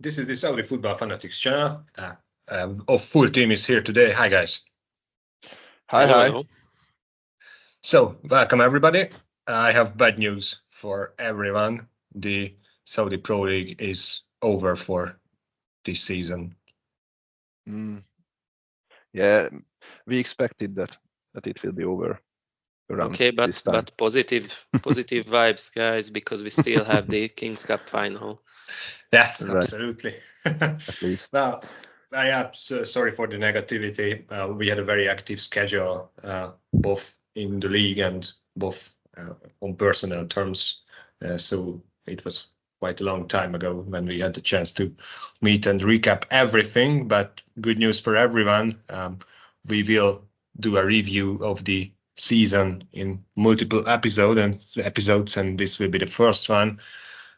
This is the Saudi Football Fanatics channel. Our full team is here today. Hi, guys. Hi. Hello. So, welcome everybody. I have bad news for everyone. The Saudi Pro League is over for this season. Yeah, we expected that it will be over. Okay, but positive vibes, guys, because we still have the Kings Cup final. Yeah, Right. absolutely. At least. Now, I am sorry for the negativity. We had a very active schedule, both in the league and both on personal terms. So it was quite a long time ago when we had the chance to meet and recap everything. But good news for everyone. We will do a review of the season in multiple episodes, and this will be the first one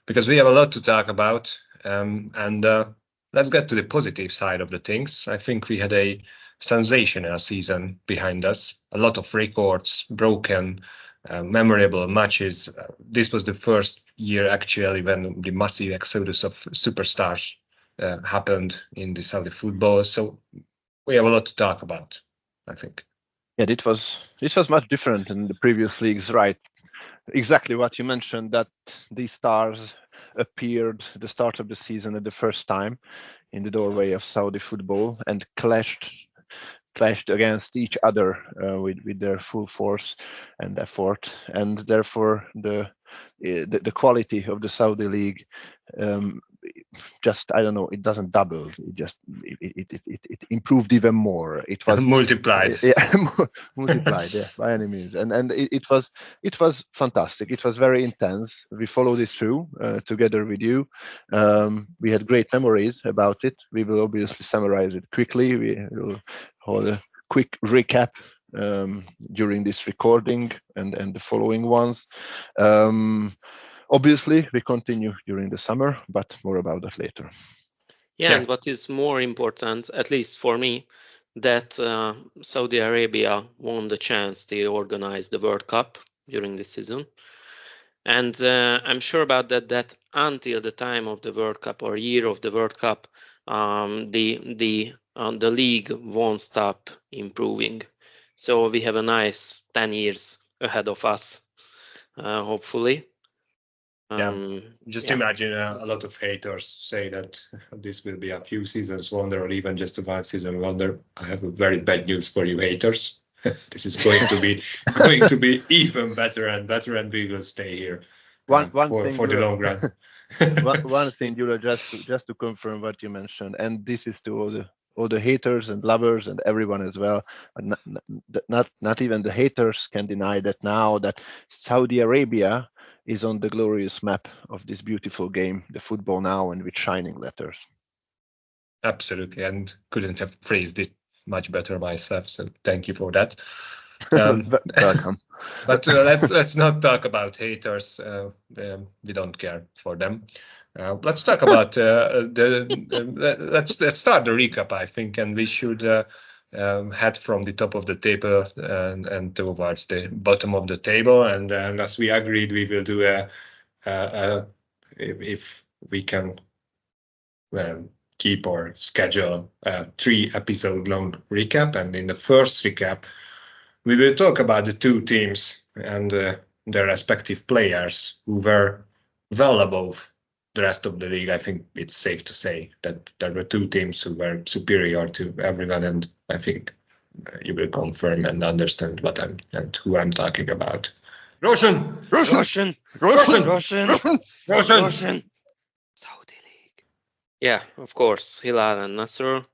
because we have a lot to talk about. Let's get to the positive side of the things. I think we had a sensational season behind us. A lot of records broken, memorable matches. This was the first year actually when the massive exodus of superstars happened in the Saudi football. So we have a lot to talk about, I think. Yeah, it was much different in the previous leagues, right? Exactly what you mentioned, that these stars appeared the start of the season at the first time in the doorway of Saudi football and clashed against each other with their full force and effort, and therefore the quality of the Saudi league just, I don't know, it doesn't double, it improved even more. It was multiplied. Multiplied, yeah, by any means. And it was fantastic. It was very intense. We followed this through together with you. We had great memories about it. We will obviously summarize it quickly. We will hold a quick recap during this recording and the following ones. Obviously, we continue during the summer, but more about that later. Yeah, and what is more important, at least for me, that Saudi Arabia won the chance to organize the World Cup during this season. And I'm sure about that until the time of the World Cup or year of the World Cup, the league won't stop improving. So we have a nice 10 years ahead of us, hopefully. Just imagine a lot of haters say that this will be a few seasons wonder or even just a one season wonder. I have a very bad news for you haters. This is going to be even better and better, and we will stay here for the long run. One thing, Jula, just to confirm what you mentioned, and this is to all the haters and lovers and everyone as well. Not even the haters can deny that now that Saudi Arabia is on the glorious map of this beautiful game, the football now, and with shining letters. Absolutely, and couldn't have phrased it much better myself, so thank you for that. Welcome. But let's not talk about haters. We don't care for them. Let's talk about let's start the recap, I think, and we should head from the top of the table and towards the bottom of the table. And as we agreed, we will do if we can keep our schedule, 3-episode long recap. And in the first recap, we will talk about the two teams and their respective players who were well above the rest of the league. I think it's safe to say that there were two teams who were superior to everyone, and I think you will confirm and understand who I'm talking about. Roshan! Saudi League. Yeah, of course, Hilal and Nasser.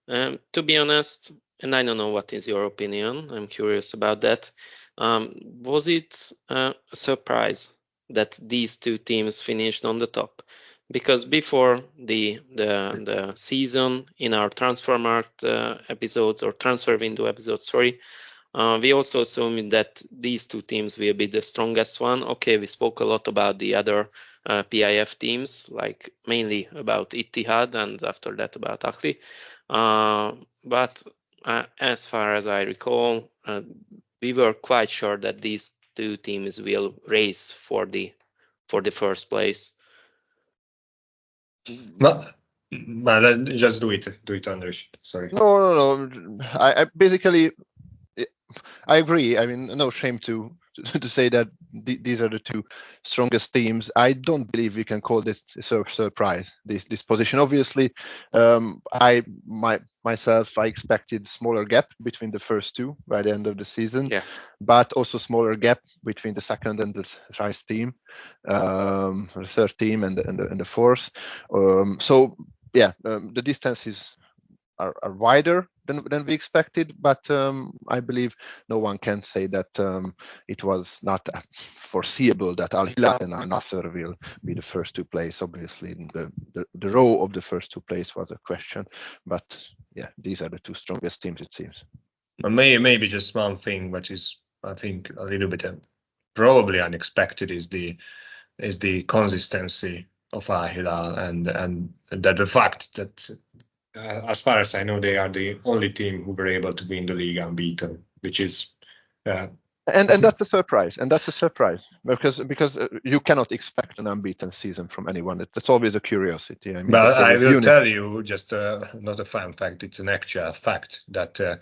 To be honest, and I don't know what is your opinion, I'm curious about that. Was it a surprise that these two teams finished on the top? Because before the season, in our transfer window episodes, we also assumed that these two teams will be the strongest one. Okay, we spoke a lot about the other PIF teams, like mainly about Ittihad and after that about Ahli. But as far as I recall, we were quite sure that these two teams will race for the first place. But just do it, Andres. Sorry. No. I basically, I agree. I mean, no shame to say that these are the two strongest teams. I don't believe we can call this a surprise. This position, obviously, myself, I expected smaller gap between the first two by the end of the season, but also smaller gap between the second and the third team, the third team and the fourth. The distances are wider than we expected, but I believe no one can say that it was not foreseeable that Al-Hilal and Al-Nassr will be the first two place. Obviously, the row of the first two place was a question, but these are the two strongest teams, it seems. Maybe just one thing, which is I think a little bit probably unexpected, is the consistency of Al-Hilal and that the fact that. As far as I know, they are the only team who were able to win the league unbeaten, which is and that's a surprise. And that's a surprise because you cannot expect an unbeaten season from anyone. That's always a curiosity. I mean, but I will tell you just not a fun fact; it's an actual fact that a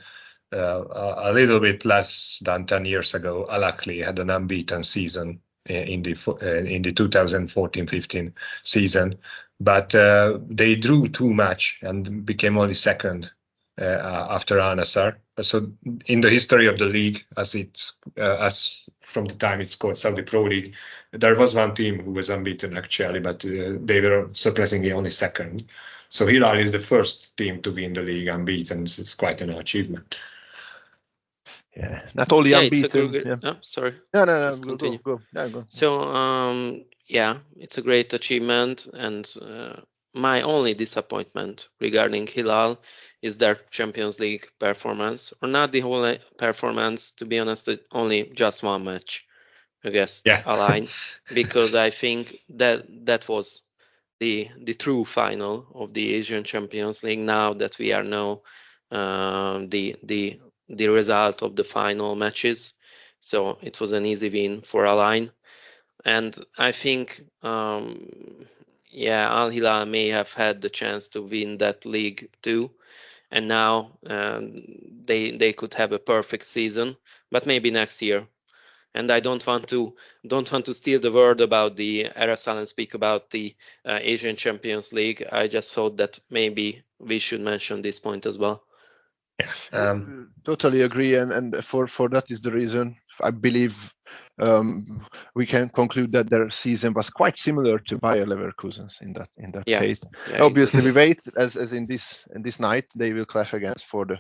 little bit less than 10 years ago, Al-Ahly had an unbeaten season in the 2014-15 season, but they drew too much and became only second after Al-Nassr. So in the history of the league, as from the time it's called Saudi Pro League, there was one team who was unbeaten actually, but they were surprisingly only second. So Hilal is the first team to win the league unbeaten. It's quite an achievement. Yeah, not only unbeaten. Sorry. No. Go. So it's a great achievement, and my only disappointment regarding Hilal is their Champions League performance, or not the whole performance. To be honest, only just one match against Al-Ain, because I think that was the true final of the Asian Champions League. Now that we are know the result of the final matches, so it was an easy win for Al-Ain, and I think Al-Hilal may have had the chance to win that league too, and now they could have a perfect season, but maybe next year. And I don't want to steal the word about the RSL and speak about the Asian Champions League. I just thought that maybe we should mention this point as well. Totally agree, and for that is the reason I believe we can conclude that their season was quite similar to Bayer Leverkusen's in that case. Obviously, exactly. We wait as in this night they will clash against for the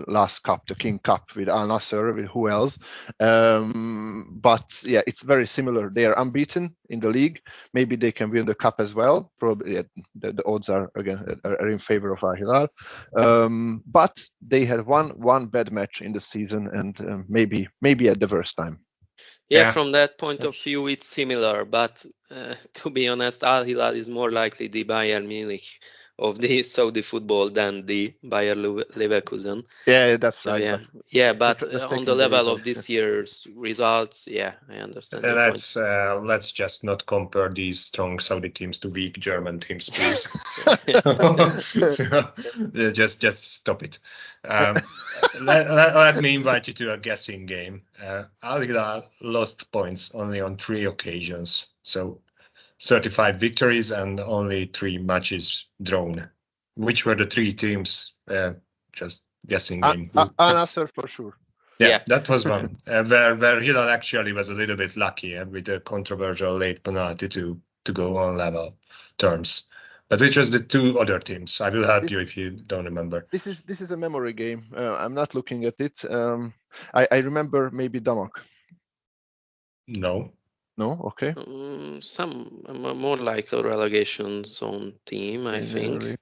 last cup, the King Cup, with Al Nassr, with who else? But it's very similar. They are unbeaten in the league. Maybe they can win the cup as well. Probably the odds are in favor of Al-Hilal. But they had one bad match in the season, and maybe at the worst time. From that point of view, it's similar. But to be honest, Al-Hilal is more likely the Bayern Munich of the Saudi football than the Bayer Leverkusen. Yeah, that's right. But on the level of this year's results, I understand. Let's just not compare these strong Saudi teams to weak German teams, please. Just stop it. Let me invite you to a guessing game. Al-Hilal lost points only on 3 occasions, so 35 victories and only 3 matches drawn. Which were the 3 teams? Just guessing game. Al-Nassr for sure. Yeah, that was one. Where Hilal actually was a little bit lucky with a controversial late penalty to go on level terms. But which was the 2 other teams? I will help you if you don't remember. This is a memory game. I'm not looking at it. I remember maybe Damak. No, okay. Some more like a relegation zone team, I think.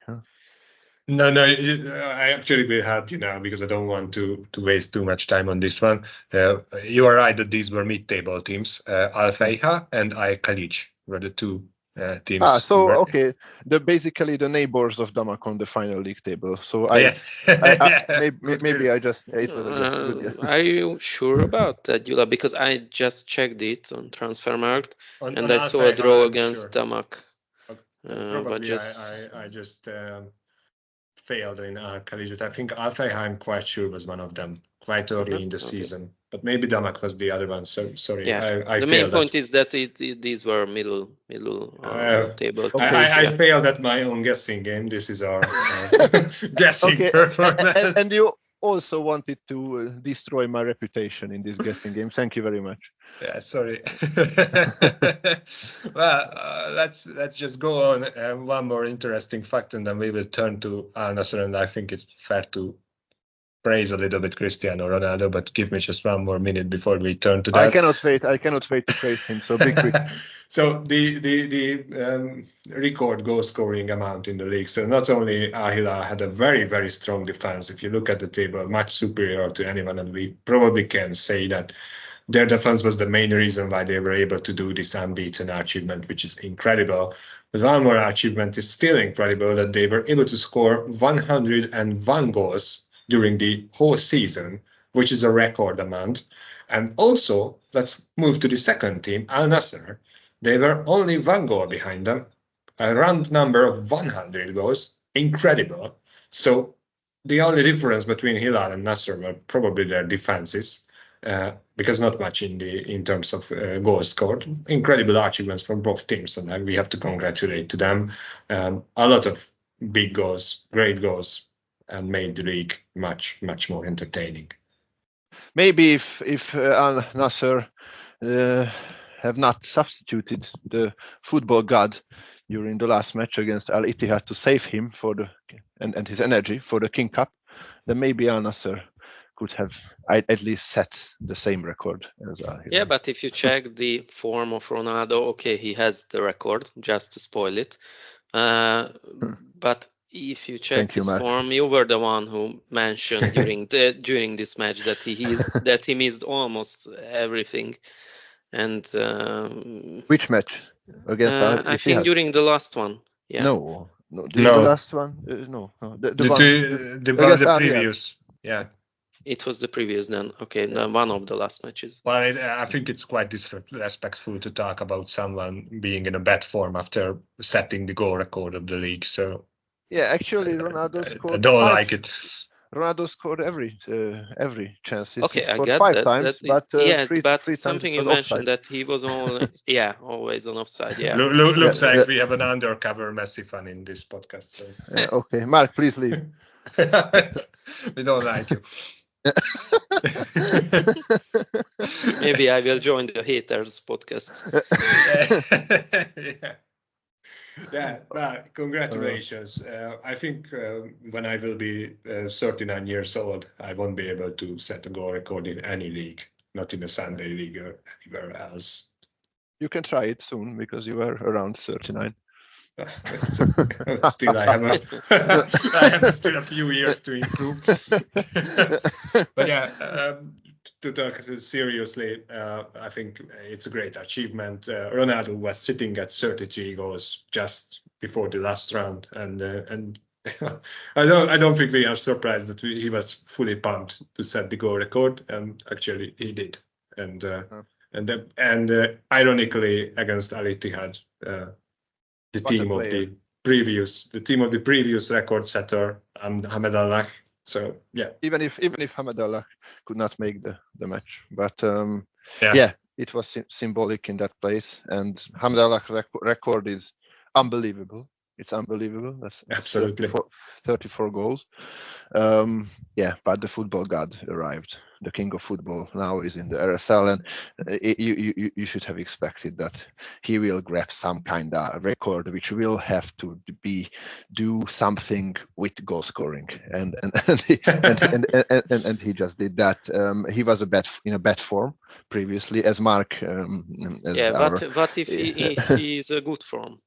No, I actually will help you now because I don't want to waste too much time on this one. You are right that these were mid-table teams. Al-Fayha and Al-Khalij were the 2 teams. Okay, basically the neighbors of Damak on the final league table. So maybe I just. Are you sure about that, Yula? Because I just checked it on Transfermarkt and I saw a draw against Damak. but Probably just I just failed in collegiate. I think Alfei, I'm quite sure, was one of them quite early in the okay. season. But maybe Damak was the other one. So sorry, Yeah, I the main failed point that. is that these were middle table Okay. teams. I Yeah. failed at my own guessing game. This is our guessing Okay, performance. and you also wanted to destroy my reputation in this guessing game. Thank you very much. Yeah, sorry. Well, let's just go on. One more interesting fact, and then we will turn to Al Nassr. And I think it's fair to praise a little bit Cristiano Ronaldo, but give me just one more minute before we turn to that. I cannot wait to praise him. So be quick. So the record goal scoring amount in the league. So not only Al-Hilal had a very, very strong defense. If you look at the table, much superior to anyone, and we probably can say that their defense was the main reason why they were able to do this unbeaten achievement, which is incredible. But one more achievement is still incredible, that they were able to score 101 goals during the whole season, which is a record amount. And also, let's move to the second team, Al Nassr. They were only one goal behind them, a round number of 100 goals, incredible. So the only difference between Hilal and Nassr were probably their defenses, because not much in terms of goals scored. Incredible achievements from both teams, and we have to congratulate to them. A lot of big goals, great goals, and made the league much, much more entertaining. Maybe if Al Nassr have not substituted the football god during the last match against Al Ittihad to save him for and his energy for the King Cup, then maybe Al Nassr could have at least set the same record as Al-Hilal. Yeah, but if you check the form of Ronaldo, okay, he has the record, just to spoil it. But if you check his form, you were the one who mentioned during this match that he missed almost everything. And which match against Al-Ittihad? I think during the last one. Yeah. No. The last one. No. The previous. Yeah. It was the previous then. Okay, one of the last matches. Well, I think it's quite disrespectful to talk about someone being in a bad form after setting the goal record of the league. So yeah, actually, Ronaldo scored. I don't like it. Ronaldo scored every chance. Okay, I get 5 that. times, but three something times you mentioned that he was always always on offside. Yeah, looks like we have an undercover Messi fan in this podcast. So. Okay, Mark, please leave. We don't like you. Maybe I will join the haters podcast. Well, congratulations. I think when I will be 39 years old, I won't be able to set a goal record in any league, not in a Sunday league or anywhere else. You can try it soon because you are around 39. Still, I have still a few years to improve. But yeah, to talk seriously, I think it's a great achievement. Ronaldo was sitting at 33 goals just before the last round, and I don't think we are surprised that he was fully pumped to set the goal record. Actually, he did, and ironically against Al Ittihad. The team of the previous record setter, Hamed Allah. So yeah. Even if Hamed Allah could not make the match, but it was symbolic in that place. And Hamed Allah's record is unbelievable. It's unbelievable. That's absolutely 34 goals. But the football god arrived. The king of football now is in the RSL, and you should have expected that he will grab some kind of record, which will have to do something with goal scoring, and he just did that. He was in a bad form previously, as Mark. But if he is a good form,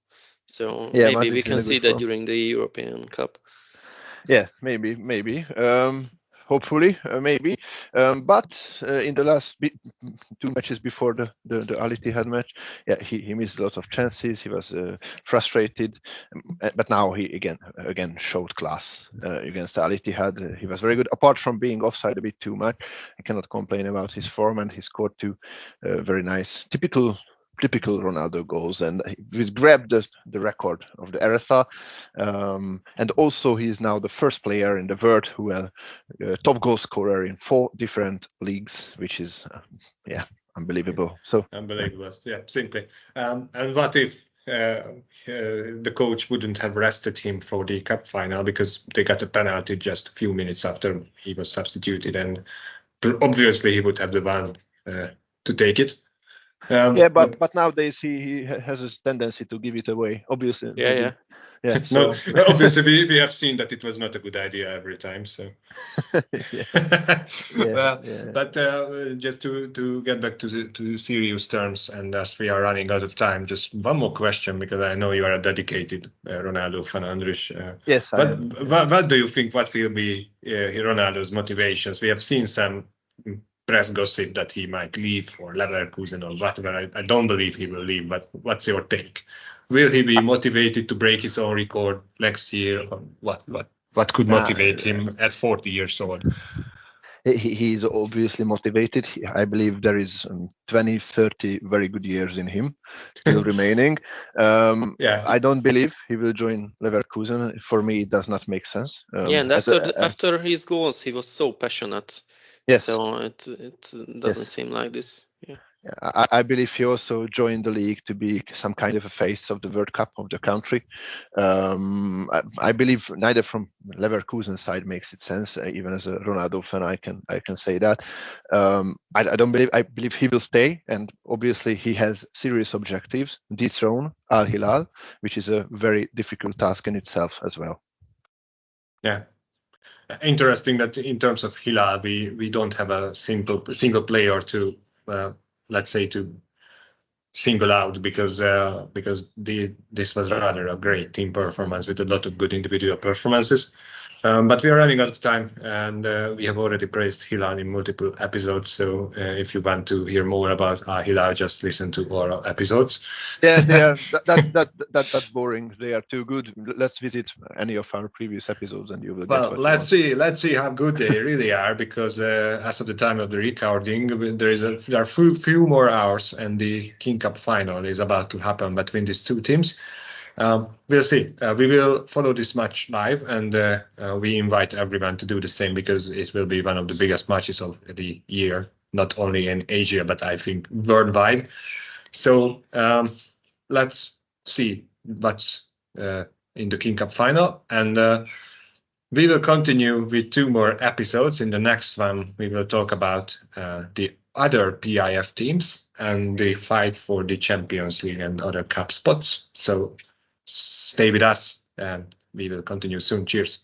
so maybe we can see that during the European Cup. Yeah, maybe. Hopefully, maybe. But in the last 2 matches before the Al Ittihad match, he missed a lot of chances. He was frustrated, but now he again showed class against Al Ittihad. He was very good. Apart from being offside a bit too much, I cannot complain about his form, and he scored 2 very nice, typical typical Ronaldo goals, and he grabbed the record of the RSA, and also he is now the first player in the world who top goal scorer in 4 different leagues, which is unbelievable. So unbelievable, yeah, simply. And what if the coach wouldn't have rested him for the cup final because they got a penalty just a few minutes after he was substituted, and obviously he would have the one to take it. But nowadays he has a tendency to give it away. Obviously, yeah. So. No, obviously we have seen that it was not a good idea every time. So, but just to get back to serious terms, and as we are running out of time, just one more question, because I know you are a dedicated Ronaldo fan, Andris. Yes. What do you think? What will be Ronaldo's motivations? We have seen some press gossip that he might leave for Leverkusen or whatever. I don't believe he will leave, but what's your take? Will he be motivated to break his own record next year? Or what could motivate him at 40 years old? He is obviously motivated. I believe there is 20, 30 very good years in him still remaining. I don't believe he will join Leverkusen. For me, it does not make sense. And after his goals, he was so passionate. Yes. So it doesn't seem like this. Yeah. I believe he also joined the league to be some kind of a face of the World Cup of the country. I believe neither from Leverkusen side makes it sense. Even as a Ronaldo fan, I can say that. I believe he will stay, and obviously he has serious objectives: dethrone Al-Hilal, which is a very difficult task in itself as well. Yeah. Interesting that in terms of Hilal, we don't have a single player to let's say to single out, because this was rather a great team performance with a lot of good individual performances. But we are running out of time, and we have already praised Hilal in multiple episodes. So if you want to hear more about Hilal, just listen to our episodes. Yeah, they are. That's boring. They are too good. Let's visit any of our previous episodes, and you will. Well, let's see how good they really are, because as of the time of the recording, there are few more hours, and the King Cup final is about to happen between these two teams. We'll see. We will follow this match live, and we invite everyone to do the same, because it will be one of the biggest matches of the year, not only in Asia, but I think worldwide. So let's see what's in the King Cup final, and we will continue with 2 more episodes. In the next one, we will talk about the other PIF teams and the fight for the Champions League and other cup spots. So stay with us, and we will continue soon. Cheers.